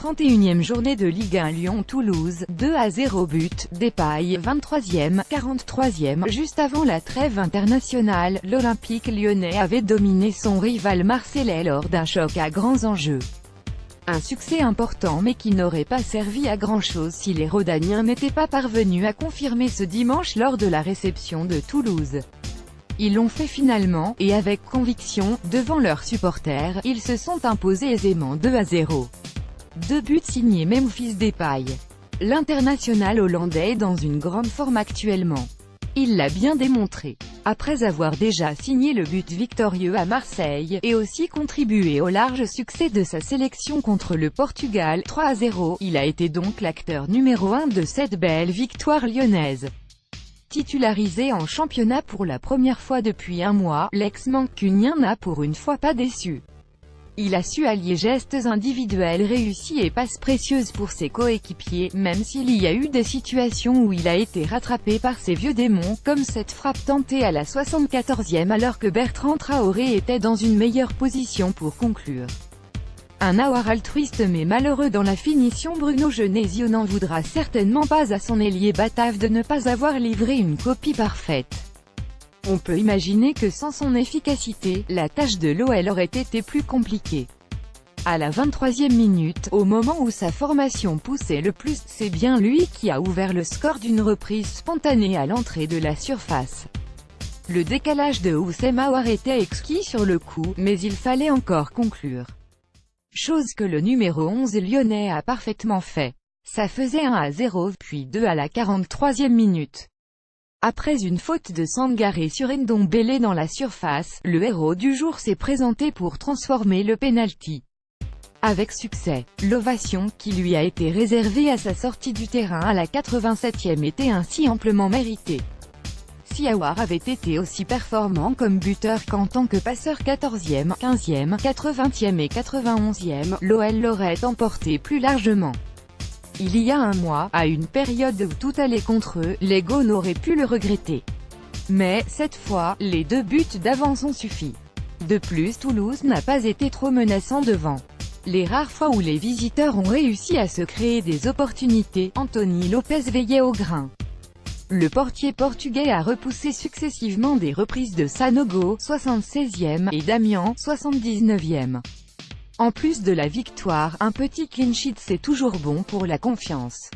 31e journée de Ligue 1 Lyon-Toulouse, 2-0 but, Depay, 23e, 43e, juste avant la trêve internationale, l'Olympique lyonnais avait dominé son rival marseillais lors d'un choc à grands enjeux. Un succès important mais qui n'aurait pas servi à grand-chose si les Rhodaniens n'étaient pas parvenus à confirmer ce dimanche lors de la réception de Toulouse. Ils l'ont fait finalement, et avec conviction, devant leurs supporters, ils se sont imposés aisément 2-0. 2 buts signés Memphis Depay. L'international hollandais est dans une grande forme actuellement. Il l'a bien démontré. Après avoir déjà signé le but victorieux à Marseille, et aussi contribué au large succès de sa sélection contre le Portugal, 3-0, il a été donc l'acteur numéro 1 de cette belle victoire lyonnaise. Titularisé en championnat pour la première fois depuis un mois, l'ex-mancunien n'a pour une fois pas déçu. Il a su allier gestes individuels réussis et passes précieuses pour ses coéquipiers, même s'il y a eu des situations où il a été rattrapé par ses vieux démons, comme cette frappe tentée à la 74e alors que Bertrand Traoré était dans une meilleure position pour conclure. Un Aouar altruiste mais malheureux dans la finition. Bruno Genesio n'en voudra certainement pas à son ailier batave de ne pas avoir livré une copie parfaite. On peut imaginer que sans son efficacité, la tâche de l'OL aurait été plus compliquée. À la 23e minute, au moment où sa formation poussait le plus, c'est bien lui qui a ouvert le score d'une reprise spontanée à l'entrée de la surface. Le décalage de Houssem Aouar était exquis sur le coup, mais il fallait encore conclure. Chose que le numéro 11 lyonnais a parfaitement fait. Ça faisait 1-0, puis 2 à la 43e minute. Après une faute de Sangaré sur Ndombele dans la surface, le héros du jour s'est présenté pour transformer le penalty. Avec succès, l'ovation qui lui a été réservée à sa sortie du terrain à la 87e était ainsi amplement méritée. Si Aouar avait été aussi performant comme buteur qu'en tant que passeur 14e, 15e, 80e et 91e, l'OL l'aurait emporté plus largement. Il y a un mois, à une période où tout allait contre eux, les Gaunes auraient pu le regretter. Mais, cette fois, les 2 buts d'avance ont suffi. De plus, Toulouse n'a pas été trop menaçant devant. Les rares fois où les visiteurs ont réussi à se créer des opportunités, Anthony Lopez veillait au grain. Le portier portugais a repoussé successivement des reprises de Sanogo, 76e, et Damian, 79e. En plus de la victoire, un petit clean sheet c'est toujours bon pour la confiance.